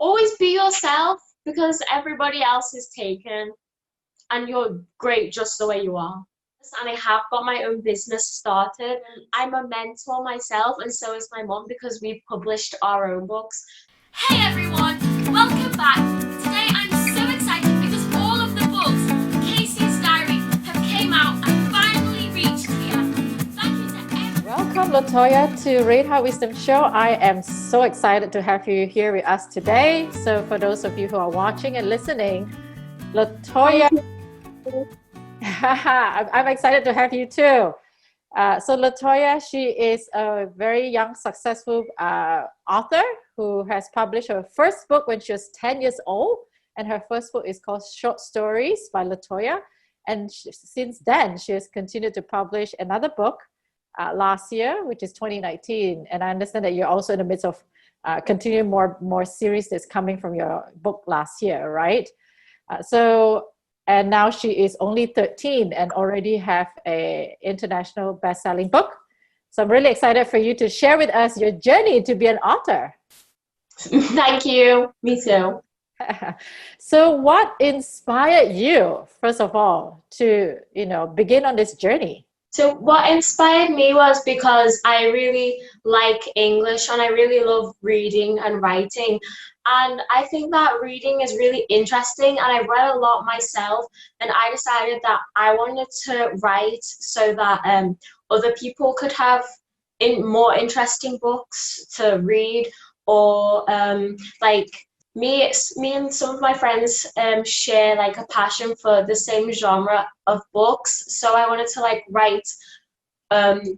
always be yourself because everybody else is taken and you're great just the way you are. And I have got my own business started. I'm a mentor myself, and so is my mom because we've published our own books. Hey everyone, welcome back. Today I'm so excited because all of the books, Casey's Diary, have came out and finally reached here. Thank you to everyone. Welcome Latoya to Rate Her Wisdom Show. I am so excited to have you here with us today. So for those of you who are watching and listening, Latoya, I'm excited to have you too. So Latoya, she is a very young, successful author who has published her first book when she was 10 years old. And her first book is called Short Stories by Latoya. And since then, she has continued to publish another book last year, which is 2019. And I understand that you're also in the midst of continuing more series that's coming from your book last year, right? And now she is only 13 and already have an international best-selling book. So I'm really excited for you to share with us your journey to be an author. Thank you. Me too. So what inspired you, first of all, to begin on this journey? So what inspired me was because I really like English and I really love reading and writing. And I think that reading is really interesting, and I've read a lot myself, and I decided that I wanted to write so that other people could have more interesting books to read, or like me and some of my friends share like a passion for the same genre of books. So I wanted to write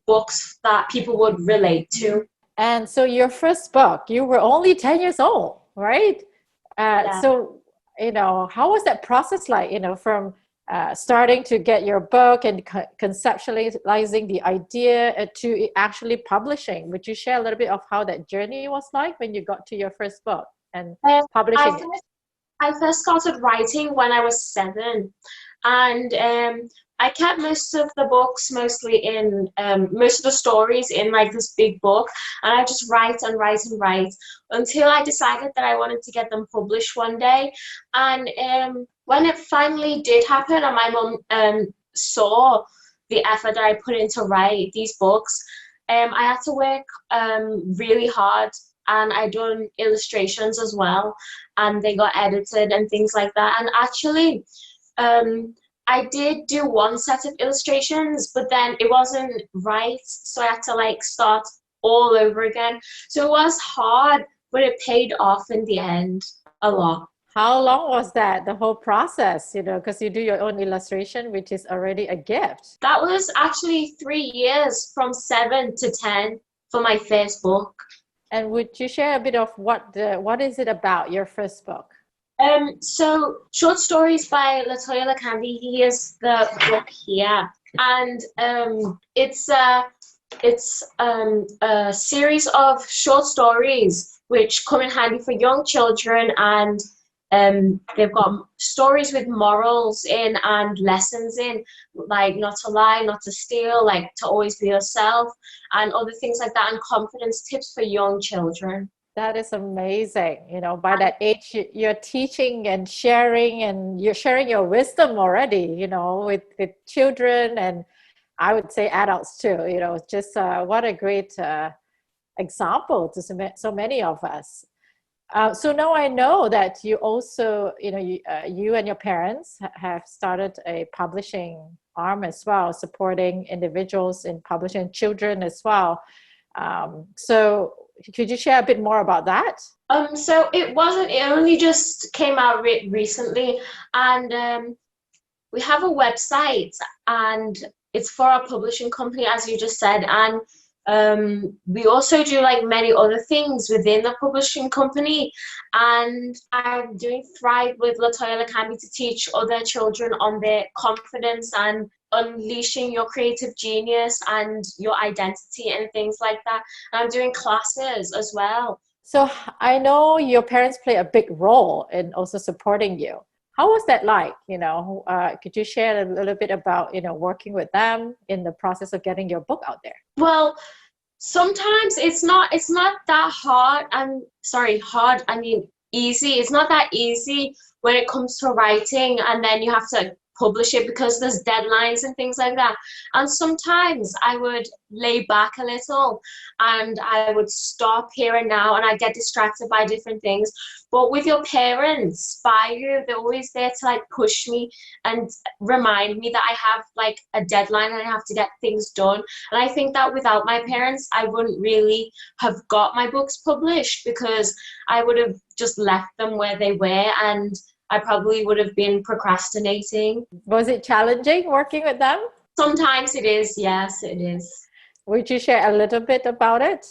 books that people would relate to. And so your first book, you were only 10 years old, right? Yeah. So, how was that process like, from starting to get your book and conceptualizing the idea to actually publishing? Would you share a little bit of how that journey was like when you got to your first book and publishing it? I first started writing when I was 7, and I kept most of the books mostly in most of the stories in this big book, and I just write and write and write until I decided that I wanted to get them published one day. And when it finally did happen, and my mum saw the effort that I put in to write these books, I had to work really hard. And I done illustrations as well, and they got edited and things like that. And actually, I did do one set of illustrations, but then it wasn't right, so I had to start all over again. So it was hard, but it paid off in the end a lot. How long was that, the whole process, because you do your own illustration, which is already a gift? That was actually 3 years, from 7 to 10, for my first book. And would you share a bit of what is it about, your first book? So Short Stories by Latoya Likambi, he is the book here. And it's a series of short stories which come in handy for young children, and they've got stories with morals in and lessons in, like not to lie, not to steal, to always be yourself, and other things like that, and confidence tips for young children. That is amazing. By that age, you're teaching and you're sharing your wisdom already, with children, and I would say adults too. Just what a great example to so many of us. So now I know that you also, you and your parents have started a publishing arm as well, supporting individuals in publishing, children as well. So could you share a bit more about that? So it only just came out recently, and we have a website, and it's for our publishing company, as you just said, and we also do many other things within the publishing company, and I'm doing Thrive with Latoya Likambi to teach other children on their confidence and unleashing your creative genius and your identity and things like that. And I'm doing classes as well. So I know your parents play a big role in also supporting you. How was that like? Could you share a little bit about, working with them in the process of getting your book out there? Well, sometimes it's not that hard. I mean, easy. It's not that easy when it comes to writing, and then you have to publish it because there's deadlines and things like that. And sometimes I would lay back a little and I would stop here and now, and I get distracted by different things. But with your parents by you, they're always there to like push me and remind me that I have like a deadline and I have to get things done. And I think that without my parents, I wouldn't really have got my books published, because I would have just left them where they were, and I probably would have been procrastinating. Was it challenging working with them? Sometimes it is, yes, it is. Would you share a little bit about it?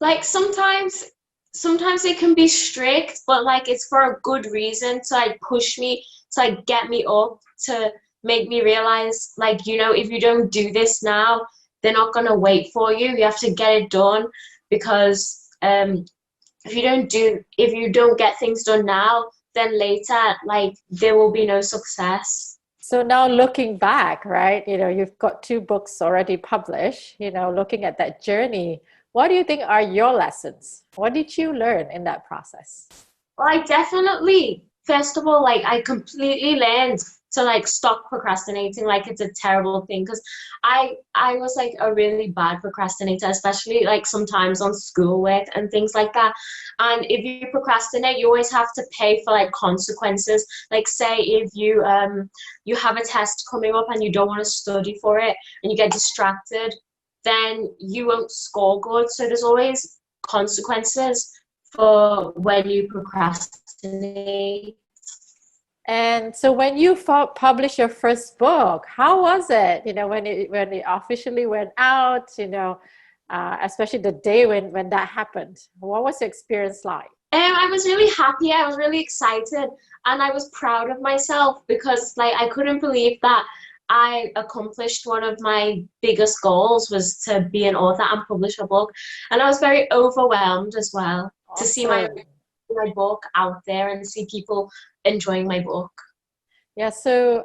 Like sometimes it can be strict, but like it's for a good reason, to like push me, to like get me up, to make me realize, like, you know, if you don't do this now, they're not gonna wait for you. You have to get it done, because if you don't get things done now, then later, like, there will be no success. So now looking back, right, you know, you've got 2 books already published, you know, looking at that journey, what do you think are your lessons? What did you learn in that process? Well, I definitely, first of all, like, I completely learned to like stop procrastinating like it's a terrible thing, because I was like a really bad procrastinator, especially like sometimes on schoolwork and things like that. And if you procrastinate, you always have to pay for like consequences. Like, say if you have a test coming up and you don't want to study for it and you get distracted, then you won't score good. So there's always consequences for when you procrastinate. And so when you published your first book, how was it? You know, when it officially went out, you know, especially the day when that happened, what was the experience like? I was really happy. I was really excited, and I was proud of myself, because like I couldn't believe that I accomplished one of my biggest goals, was to be an author and publish a book. And I was very overwhelmed as well. Awesome. To see my book out there and see people enjoying my book. Yeah, so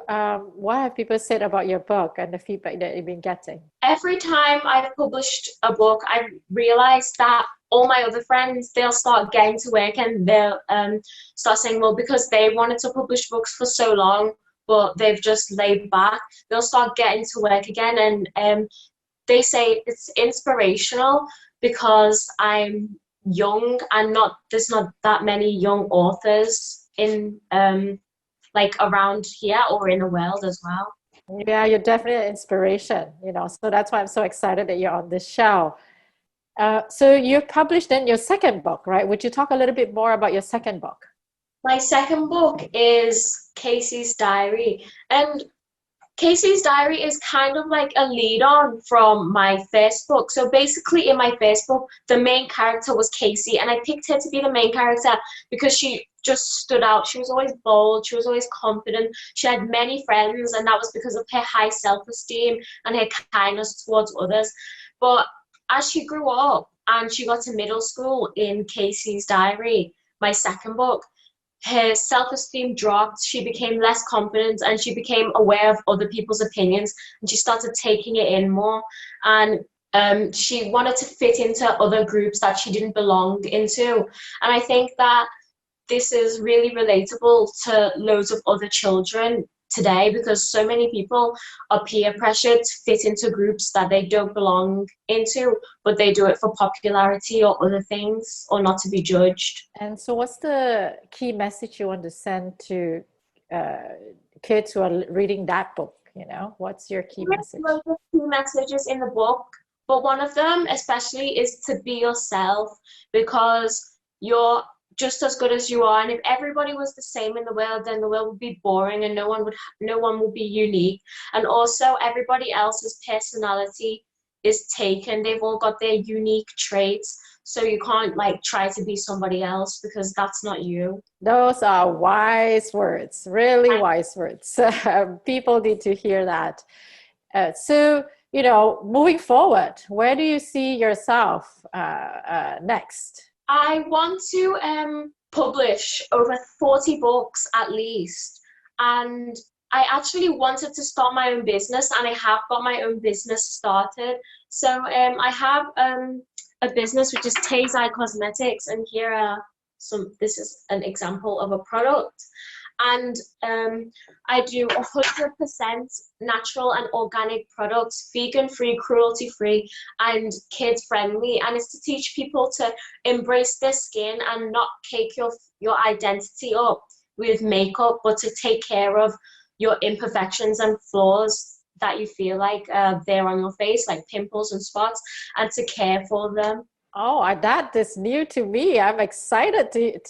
what have people said about your book and the feedback that you've been getting? Every time I've published a book, I realized that all my other friends, they'll start getting to work, and they'll start saying, well, because they wanted to publish books for so long, but they've just laid back, they'll start getting to work again. And they say it's inspirational, because I'm young, and there's not that many young authors in like around here or in the world as well. Yeah, you're definitely an inspiration, you know, so that's why I'm so excited that you're on this show. So you published then your second book, right? Would you talk a little bit more about your second book? My second book is Casey's Diary, and Casey's Diary is kind of like a lead on from my first book. So basically in my first book, the main character was Casey, and I picked her to be the main character because she just stood out. She was always bold, she was always confident, she had many friends, and that was because of her high self-esteem and her kindness towards others. But as she grew up and she got to middle school in Casey's Diary, my second book, her self-esteem dropped, she became less confident, and she became aware of other people's opinions, and she started taking it in more. And she wanted to fit into other groups that she didn't belong into. And I think that this is really relatable to loads of other children today, because so many people are peer pressured to fit into groups that they don't belong into, but they do it for popularity or other things, or not to be judged. And so what's the key message you want to send to kids who are reading that book? You know, what's your key message? There's loads of key messages in the book, but one of them especially is to be yourself, because you're just as good as you are. And if everybody was the same in the world, then the world would be boring, and no one would be unique. And also everybody else's personality is taken. They've all got their unique traits, so you can't like try to be somebody else, because that's not you. Those are wise words, really wise words. People need to hear that. So, you know, moving forward, where do you see yourself next? I want to publish over 40 books at least, and I actually wanted to start my own business, and I have got my own business started. So I have a business which is Tay Cosmetics, and here are this is an example of a product. And I do 100% natural and organic products, vegan free, cruelty free, and kids friendly. And it's to teach people to embrace their skin and not cake your identity up with makeup, but to take care of your imperfections and flaws that you feel like they're on your face, like pimples and spots, and to care for them. Oh, that is new to me. I'm excited to.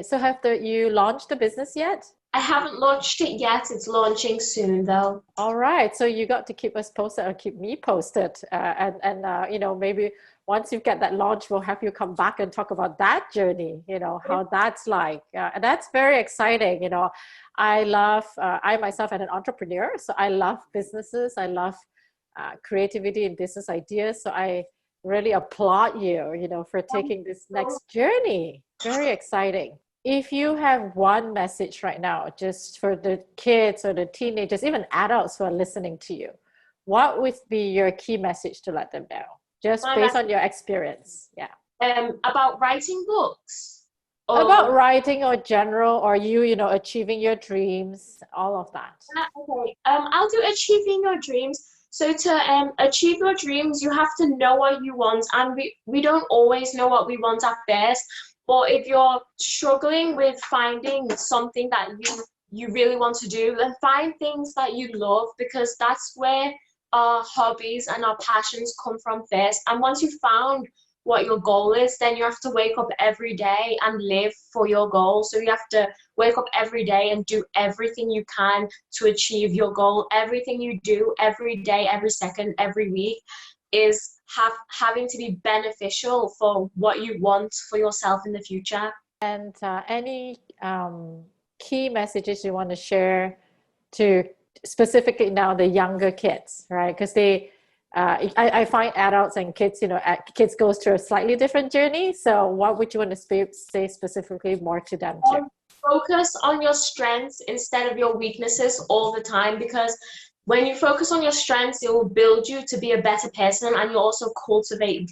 So you launched the business yet? I haven't launched it yet. It's launching soon, though. All right. So you got to keep us posted or keep me posted. And you know, maybe once you get that launch, we'll have you come back and talk about that journey, you know, how that's like. And that's very exciting. You know, I myself am an entrepreneur. So I love businesses. I love creativity and business ideas. So I really applaud you, you know, for taking this next journey. Very exciting. If you have one message right now, just for the kids or the teenagers, even adults who are listening to you, what would be your key message to let them know? Just based on your experience. Yeah. About writing books. About writing or general, or you know, achieving your dreams, all of that. Okay. I'll do achieving your dreams. So to achieve your dreams, you have to know what you want, and we don't always know what we want at first. But if you're struggling with finding something that you really want to do, then find things that you love, because that's where our hobbies and our passions come from first. And once you've found what your goal is, then you have to wake up every day and live for your goal. So you have to wake up every day and do everything you can to achieve your goal. Everything you do every day, every second, every week is having to be beneficial for what you want for yourself in the future. And any key messages you want to share to specifically now the younger kids, right? Because I find adults and kids, you know, kids goes through a slightly different journey. So what would you want to say specifically more to them too? Focus on your strengths instead of your weaknesses all the time, because when you focus on your strengths, it will build you to be a better person, and you'll also cultivate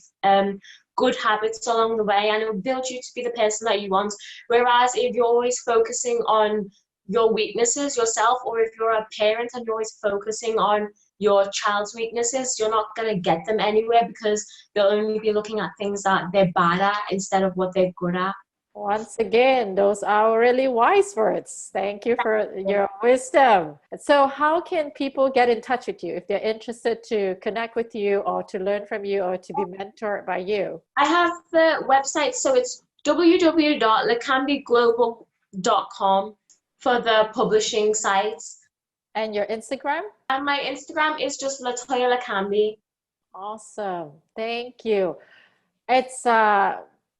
good habits along the way, and it will build you to be the person that you want. Whereas if you're always focusing on your weaknesses yourself, or if you're a parent and you're always focusing on your child's weaknesses, you're not going to get them anywhere, because they'll only be looking at things that they're bad at instead of what they're good at. Once again, those are really wise words. Thank you for your wisdom. So how can people get in touch with you if they're interested to connect with you or to learn from you or to be mentored by you? I have the website, so it's www.likambiglobal.com for the publishing sites. And your Instagram? And my Instagram is just Latoya Likambi. Awesome. Thank you. It's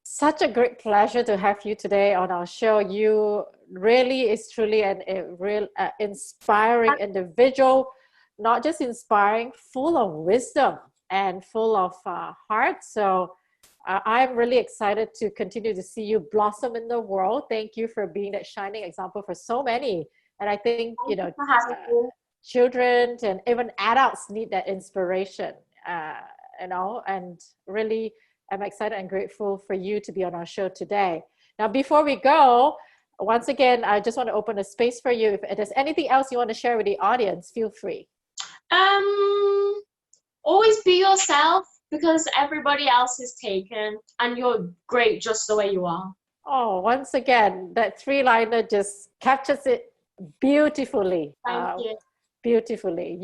such a great pleasure to have you today on our show. You really is truly a real inspiring individual, not just inspiring, full of wisdom and full of heart. So I'm really excited to continue to see you blossom in the world. Thank you for being that shining example for so many. And I think, you know, children and even adults need that inspiration, you know, and really I'm excited and grateful for you to be on our show today. Now, before we go, once again, I just want to open a space for you. If there's anything else you want to share with the audience, feel free. Always be yourself, because everybody else is taken and you're great just the way you are. Oh, once again, that three-liner just captures it beautifully. Thank you. Beautifully.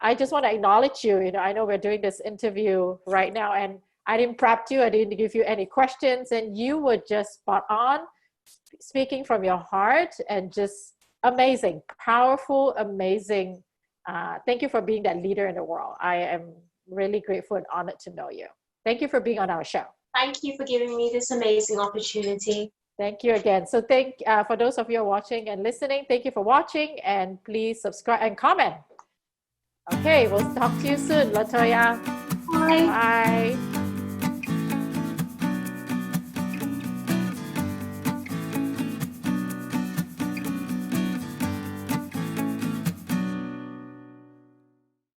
I just want to acknowledge you. You know, I know we're doing this interview right now, and I didn't prep you. I didn't give you any questions, and you were just spot on, speaking from your heart, and just amazing, powerful, amazing. Thank you for being that leader in the world. I am really grateful and honored to know you. Thank you for being on our show. Thank you for giving me this amazing opportunity. Thank you again. So for those of you who are watching and listening, thank you for watching, and please subscribe and comment. Okay, we'll talk to you soon, Latoya. Bye. Bye.